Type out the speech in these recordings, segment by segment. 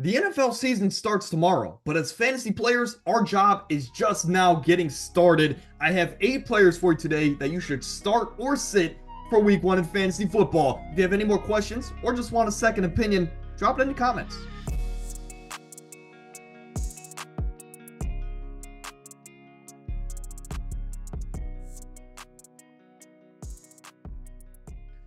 The NFL season starts tomorrow, but as fantasy players, our job is just now getting started. I have 8 players for you today that you should start or sit for week 1 in fantasy football. If you have any more questions or just want a second opinion, drop it in the comments.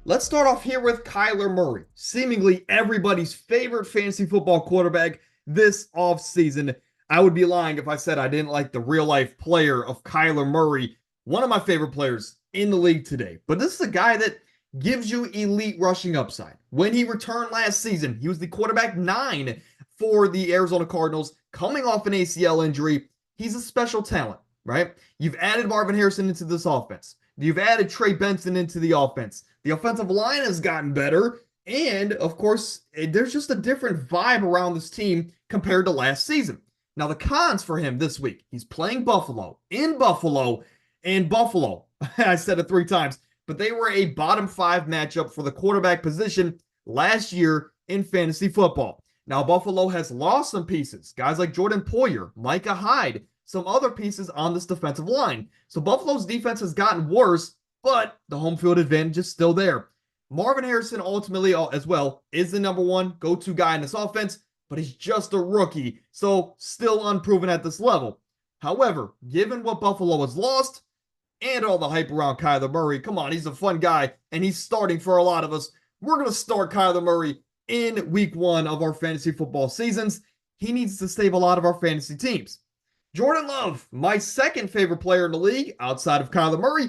Let's start off here with Kyler Murray, seemingly everybody's favorite fantasy football quarterback this offseason. I would be lying if I said I didn't like the real-life player of Kyler Murray, one of my favorite players in the league today. But this is a guy that gives you elite rushing upside. When he returned last season, he was the quarterback 9 for the Arizona Cardinals, coming off an ACL injury. He's a special talent, right? You've added Marvin Harrison into this offense. You've added Trey Benson into the offense. The offensive line has gotten better. And, of course, there's just a different vibe around this team compared to last season. Now, the cons for him this week, he's playing Buffalo, in Buffalo, and Buffalo. I said it 3 times. But they were a bottom 5 matchup for the quarterback position last year in fantasy football. Now, Buffalo has lost some pieces. Guys like Jordan Poyer, Micah Hyde, some other pieces on this defensive line. So Buffalo's defense has gotten worse, but the home field advantage is still there. Marvin Harrison ultimately as well is the number 1 go-to guy in this offense, but he's just a rookie, so still unproven at this level. However, given what Buffalo has lost and all the hype around Kyler Murray, come on, he's a fun guy, and he's starting for a lot of us. We're going to start Kyler Murray in week 1 of our fantasy football seasons. He needs to save a lot of our fantasy teams. Jordan Love, my second favorite player in the league outside of Kyler Murray.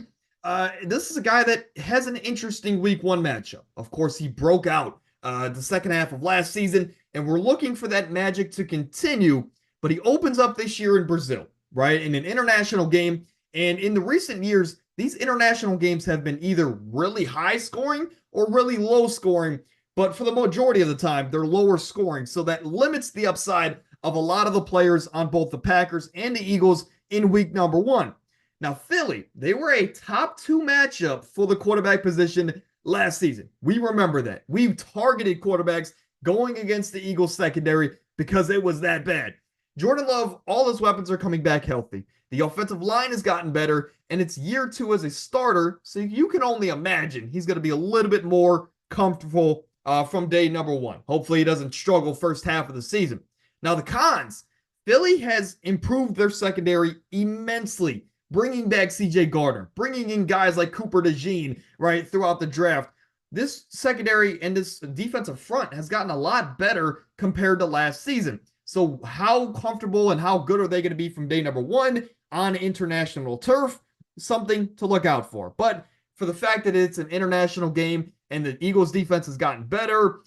This is a guy that has an interesting week 1 matchup. Of course, he broke out the second half of last season, and we're looking for that magic to continue. But he opens up this year in Brazil, right, in an international game. And in the recent years, these international games have been either really high scoring or really low scoring. But for the majority of the time, they're lower scoring. So that limits the upside of a lot of the players on both the Packers and the Eagles in week number 1. Now, Philly, they were a top 2 matchup for the quarterback position last season. We remember that. We targeted quarterbacks going against the Eagles secondary because it was that bad. Jordan Love, all his weapons are coming back healthy. The offensive line has gotten better, and it's year 2 as a starter, so you can only imagine he's going to be a little bit more comfortable from day number 1. Hopefully he doesn't struggle first half of the season. Now, the cons. Philly has improved their secondary immensely, bringing back C.J. Gardner, bringing in guys like Cooper DeJean, right, throughout the draft. This secondary and this defensive front has gotten a lot better compared to last season. So how comfortable and how good are they going to be from day number 1 on international turf? Something to look out for. But for the fact that it's an international game and the Eagles defense has gotten better,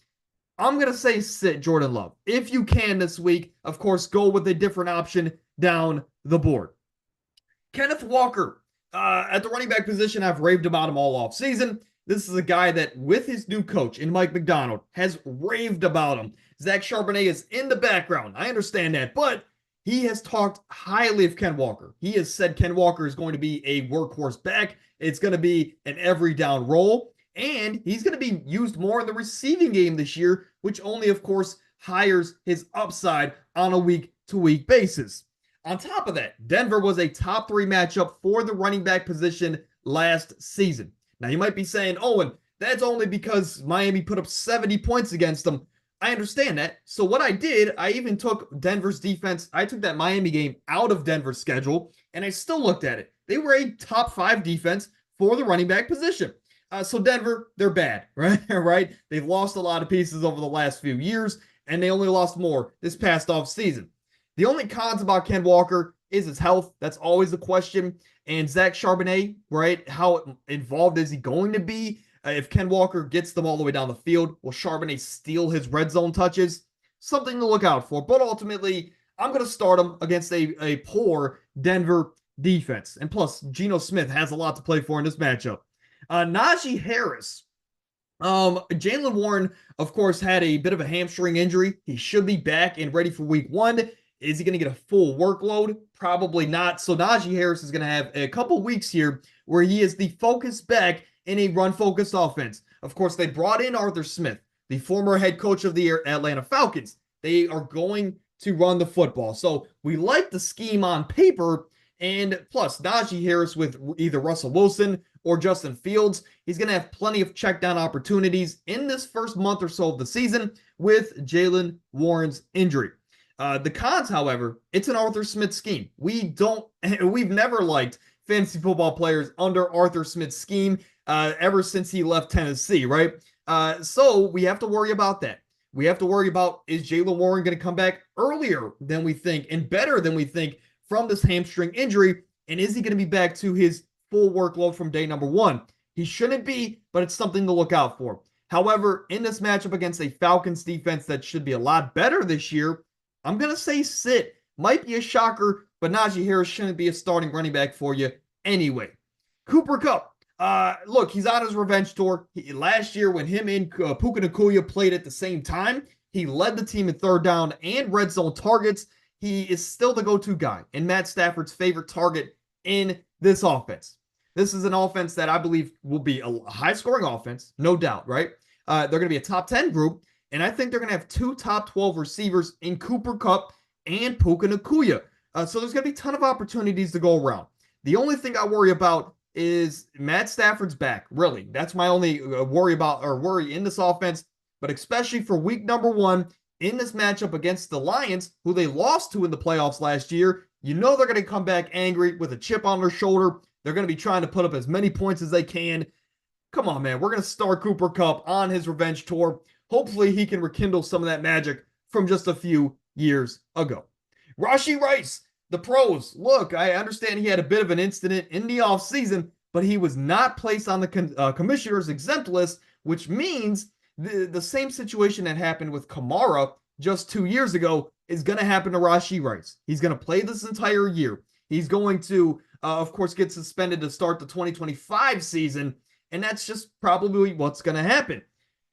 I'm going to say sit Jordan Love. If you can this week, of course, go with a different option down the board. Kenneth Walker, at the running back position, I've raved about him all off season. This is a guy that, with his new coach in Mike McDonald, has raved about him. Zach Charbonnet is in the background. I understand that, but he has talked highly of Ken Walker. He has said Ken Walker is going to be a workhorse back. It's going to be an every down role, and he's going to be used more in the receiving game this year, which only, of course, hires his upside on a week-to-week basis. On top of that, Denver was a top 3 matchup for the running back position last season. Now, you might be saying, Owen, that's only because Miami put up 70 points against them. I understand that. So what I did, I even took Denver's defense. I took that Miami game out of Denver's schedule, and I still looked at it. They were a top 5 defense for the running back position. So Denver, they're bad, right? Right? They've lost a lot of pieces over the last few years, and they only lost more this past offseason. The only cons about Ken Walker is his health. That's always the question. And Zach Charbonnet, right? How involved is he going to be? If Ken Walker gets them all the way down the field, will Charbonnet steal his red zone touches? Something to look out for. But ultimately, I'm going to start him against a poor Denver defense. And plus, Geno Smith has a lot to play for in this matchup. Naji Harris. Jaylen Warren, of course, had a bit of a hamstring injury. He should be back and ready for week 1. Is he going to get a full workload? Probably not. So Naji Harris is going to have a couple weeks here where he is the focus back in a run-focused offense. Of course, they brought in Arthur Smith, the former head coach of the Atlanta Falcons. they are going to run the football. So we like the scheme on paper. And plus, Naji Harris with either Russell Wilson or Justin Fields, he's going to have plenty of check down opportunities in this first month or so of the season with Jaylen Warren's injury. The cons, however, it's an Arthur Smith scheme. We've never liked fantasy football players under Arthur Smith's scheme ever since he left Tennessee, right? So we have to worry about that. We have to worry about, is Jaylen Warren going to come back earlier than we think and better than we think from this hamstring injury? And is he going to be back to his full workload from day number one? He shouldn't be, but it's something to look out for. However, in this matchup against a Falcons defense that should be a lot better this year, I'm going to say sit. Might be a shocker, but Najee Harris shouldn't be a starting running back for you anyway. Cooper Kupp. Look, he's on his revenge tour. Last year, when him and Puka Nacua played at the same time, he led the team in third down and red zone targets. He is still the go-to guy and Matt Stafford's favorite target in this offense. This is an offense that I believe will be a high-scoring offense, no doubt, right? They're going to be a top 10 group, and I think they're going to have two top 12 receivers in Cooper Kupp and Puka Nacua. So there's going to be a ton of opportunities to go around. The only thing I worry about is Matt Stafford's back, really. That's my only worry in this offense, but especially for week number one in this matchup against the Lions, who they lost to in the playoffs last year. You know they're going to come back angry with a chip on their shoulder. They're going to be trying to put up as many points as they can. Come on, man. We're going to start Cooper Kupp on his revenge tour. Hopefully he can rekindle some of that magic from just a few years ago. Rashee Rice, the pros. Look, I understand he had a bit of an incident in the offseason, but he was not placed on the commissioner's exempt list, which means the same situation that happened with Kamara just 2 years ago is going to happen to Rashee Rice. He's going to play this entire year. He's going to, of course, get suspended to start the 2025 season, and that's just probably what's going to happen.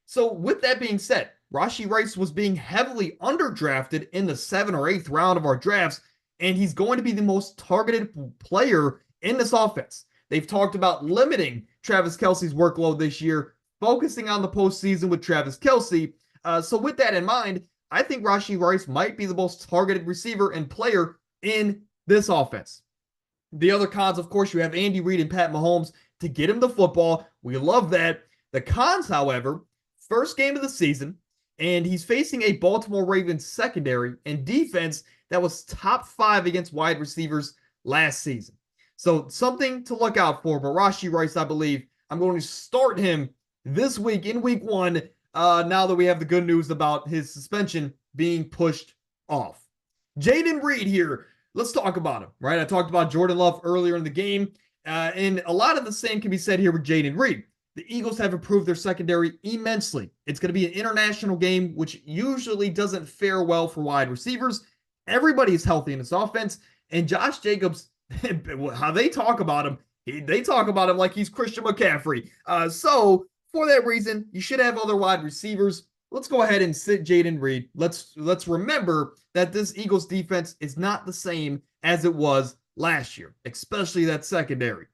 So with that being said, Rashee Rice was being heavily underdrafted in the 7th or 8th round of our drafts, and he's going to be the most targeted player in this offense. They've talked about limiting Travis Kelce's workload this year, focusing on the postseason with Travis Kelce. So with that in mind, I think Rashee Rice might be the most targeted receiver and player in this offense. The other cons, of course, you have Andy Reid and Pat Mahomes to get him the football. We love that. The cons, however, first game of the season, and he's facing a Baltimore Ravens secondary and defense that was top 5 against wide receivers last season. So something to look out for. But Rashee Rice, I believe, I'm going to start him this week in week 1, now that we have the good news about his suspension being pushed off. Jaden Reed here. Let's talk about him, right? I talked about Jordan Love earlier in the game, and a lot of the same can be said here with Jaden Reed. The Eagles have improved their secondary immensely. It's going to be an international game, which usually doesn't fare well for wide receivers. Everybody is healthy in this offense, and Josh Jacobs, how they talk about him, they talk about him like he's Christian McCaffrey. So for that reason, you should have other wide receivers. Let's go ahead and sit Jaden Reed. Let's remember that this Eagles defense is not the same as it was last year, especially that secondary.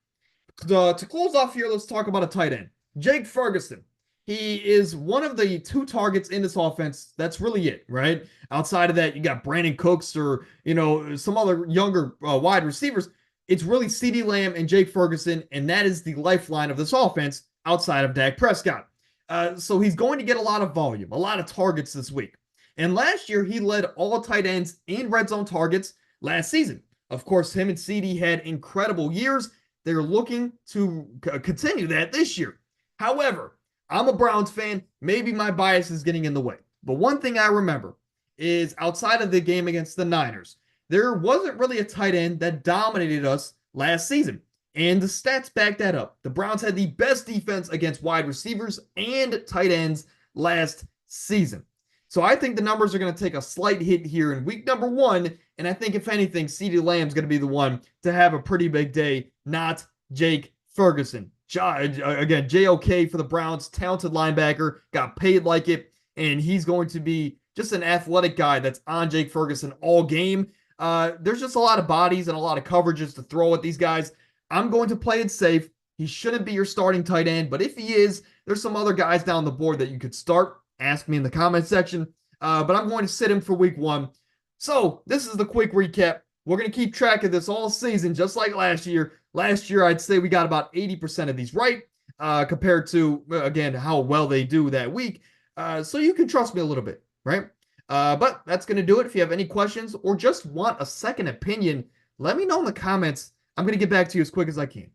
To close off here, let's talk about a tight end. Jake Ferguson. He is one of the 2 targets in this offense. That's really it, right? Outside of that, you got Brandon Cooks or, some other younger wide receivers. It's really CeeDee Lamb and Jake Ferguson, and that is the lifeline of this offense outside of Dak Prescott. So he's going to get a lot of volume, a lot of targets this week. And last year, he led all tight ends in red zone targets last season. Of course, him and CeeDee had incredible years. They're looking to continue that this year. However, I'm a Browns fan. Maybe my bias is getting in the way. But one thing I remember is outside of the game against the Niners, there wasn't really a tight end that dominated us last season. And the stats back that up. The Browns had the best defense against wide receivers and tight ends last season. So I think the numbers are going to take a slight hit here in week number 1. And I think, if anything, CeeDee Lamb's going to be the one to have a pretty big day, not Jake Ferguson. Again, JOK for the Browns, talented linebacker, got paid like it, and he's going to be just an athletic guy that's on Jake Ferguson all game. There's just a lot of bodies and a lot of coverages to throw at these guys. I'm going to play it safe. He shouldn't be your starting tight end, but if he is, there's some other guys down the board that you could start. Ask me in the comment section. but I'm going to sit him for week 1. So this is the quick recap. We're going to keep track of this all season, just like last year. Last year, I'd say we got about 80% of these right, compared to, again, how well they do that week. So you can trust me a little bit, right? But that's going to do it. If you have any questions or just want a second opinion, let me know in the comments. I'm going to get back to you as quick as I can.